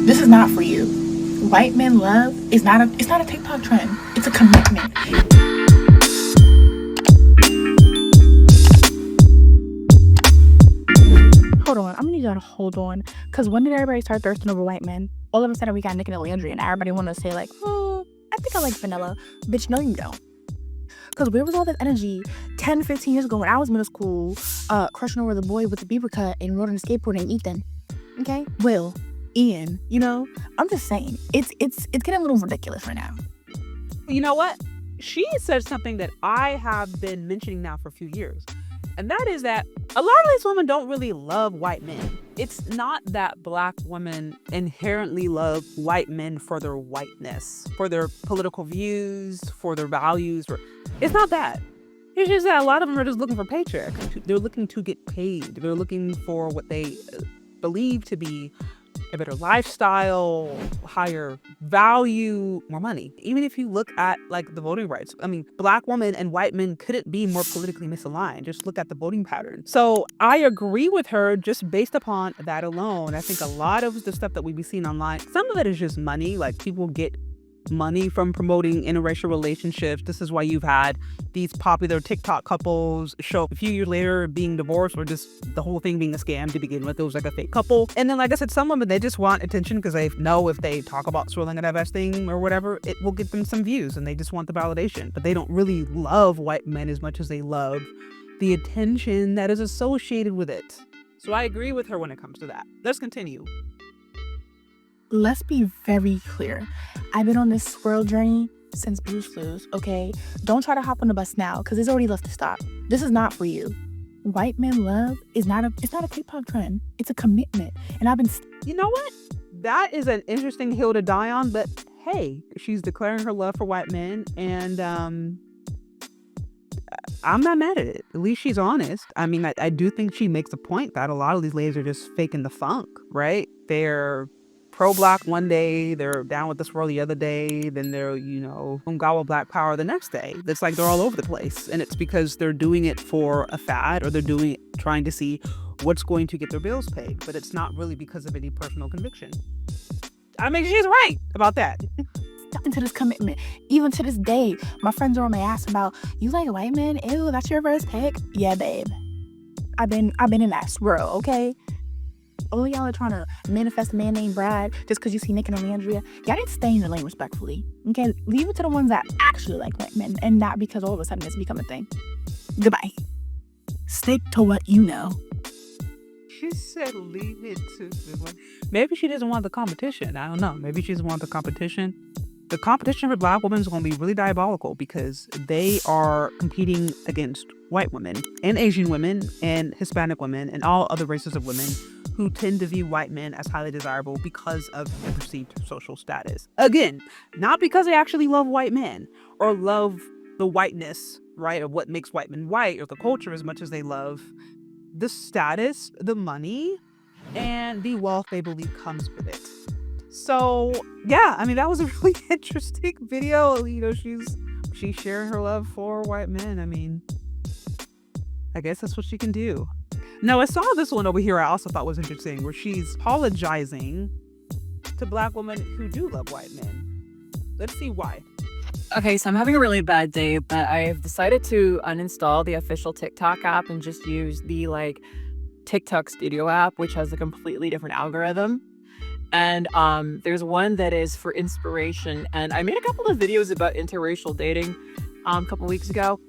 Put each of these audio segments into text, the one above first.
This is not for you. White men love is not a it's not a TikTok trend. It's a commitment. Hold on, I'm gonna need y'all to hold on. Cause when did everybody start thirsting over white men? All of a sudden we got Nick and Landry and everybody wanna say like, I think I like vanilla. Bitch, no you don't. Cause where was all this energy 10, 15 years ago when I was middle school, crushing over the boy with the Bieber cut and rode on a skateboard named Ethan? Okay? Will, Ian, I'm just saying, it's getting a little ridiculous right now. You know what? She said something that I have been mentioning now for a few years. And that is that a lot of these women don't really love white men. It's not that Black women inherently love white men for their whiteness, for their political views, for their values. It's not that. It's just that a lot of them are just looking for paychecks. They're looking to get paid. They're looking for what they believe to be a better lifestyle, higher value, more money. Even if you look at like the voting rights, I mean, Black women and white men couldn't be more politically misaligned. Just look at the voting pattern. So I agree with her just based upon that alone. I think a lot of the stuff that we be seeing online, some of it is just money. Like people get money from promoting interracial relationships. This is why you've had these popular TikTok couples show up a few years later being divorced, or just the whole thing being a scam to begin with. It was like a fake couple. And then, like I said, some women, they just want attention because they know if they talk about swirling and divesting or whatever, it will get them some views, and they just want the validation. But they don't really love white men as much as they love the attention that is associated with it. So I agree with her when it comes to that. Let's continue. Let's be very clear. I've been on this swirl journey since Blue's Clues, okay? Don't try to hop on the bus now, because it's already left to stop. This is not for you. White men love is not a TikTok trend. It's a commitment. And I've been... You know what? That is an interesting hill to die on, but hey, she's declaring her love for white men, and I'm not mad at it. At least she's honest. I mean, I do think she makes a point that a lot of these ladies are just faking the funk, right? They're pro-Black one day, they're down with the swirl the other day, then they're, Ungawa Black Power the next day. It's like they're all over the place. And it's because they're doing it for a fad, or they're doing it trying to see what's going to get their bills paid. But it's not really because of any personal conviction. I mean, she's right about that. Into this commitment. Even to this day, my friends are on my ass about, you like white men? Ew, that's your first pick? Yeah, babe. I've been in that swirl, okay? All y'all are trying to manifest a man named Brad just because you see Nick and Landria. Y'all need to stay in your lane respectfully. Okay? Leave it to the ones that actually like white men, and not because all of a sudden it's become a thing. Goodbye. Stick to what you know. She said leave it to the one. Maybe she doesn't want the competition. I don't know. Maybe she doesn't want the competition. The competition for Black women is going to be really diabolical because they are competing against white women and Asian women and Hispanic women and all other races of women who tend to view white men as highly desirable because of their perceived social status. Again, not because they actually love white men or love the whiteness, right, of what makes white men white or the culture as much as they love the status, the money, and the wealth they believe comes with it. So, yeah, I mean, that was a really interesting video. She's sharing her love for white men. I mean, I guess that's what she can do. Now, I saw this one over here I also thought was interesting, where she's apologizing to Black women who do love white men. Let's see why. Okay, so I'm having a really bad day, but I've decided to uninstall the official TikTok app and just use the TikTok Studio app, which has a completely different algorithm. And there's one that is for inspiration. And I made a couple of videos about interracial dating a couple weeks ago.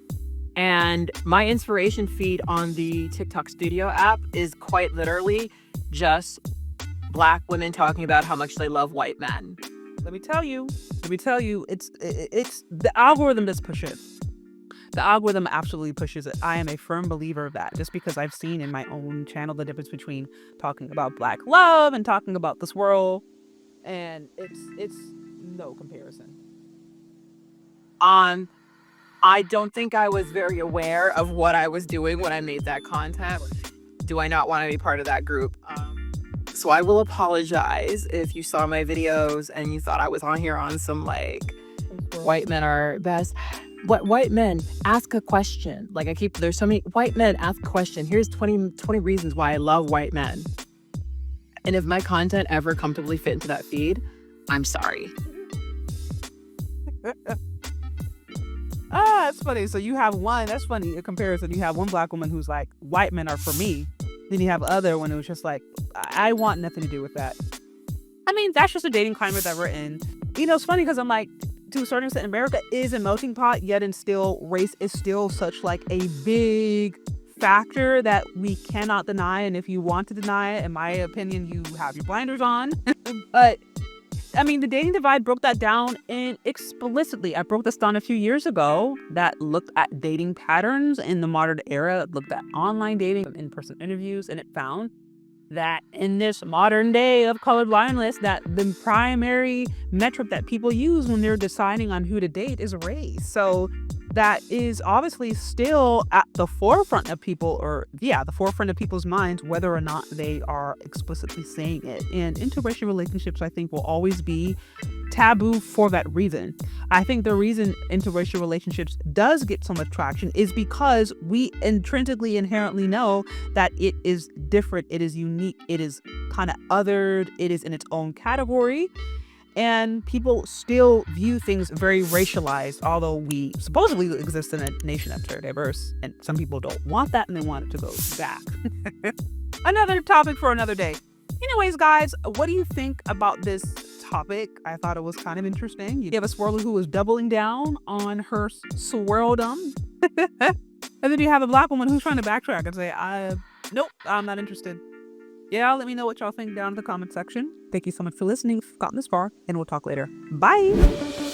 And my inspiration feed on the TikTok Studio app is quite literally just Black women talking about how much they love white men. Let me tell you, it's the algorithm that's pushing it. The algorithm absolutely pushes it. I am a firm believer of that, just because I've seen in my own channel the difference between talking about Black love and talking about this world, and it's no comparison. I don't think I was very aware of what I was doing when I made that content. Do I not want to be part of that group? So I will apologize if you saw my videos and you thought I was on here on some white men are best. What white men ask a question? There's so many white men ask a question. Here's 20 reasons why I love white men. And if my content ever comfortably fit into that feed, I'm sorry. That's funny. So you have one, that's funny, a comparison. You have one black woman who's like, white men are for me. Then you have other one who's just like, I want nothing to do with that. I mean, that's just a dating climate that we're in. You know, it's funny because I'm like, to a certain extent, America is a melting pot, yet and still race is still such like a big factor that we cannot deny. And if you want to deny it, in my opinion, you have your blinders on. But I mean, the dating divide broke that down explicitly. I broke this down a few years ago that looked at dating patterns in the modern era, looked at online dating, in-person interviews, and it found that in this modern day of colorblindness, that the primary metric that people use when they're deciding on who to date is race. So that is obviously still at the forefront of the forefront of people's minds, whether or not they are explicitly saying it. And interracial relationships, I think, will always be taboo for that reason. I think the reason interracial relationships does get so much traction is because we inherently know that it is different, it is unique, it is kind of othered, it is in its own category. And people still view things very racialized, although we supposedly exist in a nation that's very diverse. And some people don't want that and they want it to go back. Another topic for another day. Anyways, guys, what do you think about this topic? I thought it was kind of interesting. You have a swirler who was doubling down on her swirldom. And then you have a black woman who's trying to backtrack and say, nope, I'm not interested. Yeah, let me know what y'all think down in the comment section. Thank you so much for listening if you've gotten this far, and we'll talk later. Bye!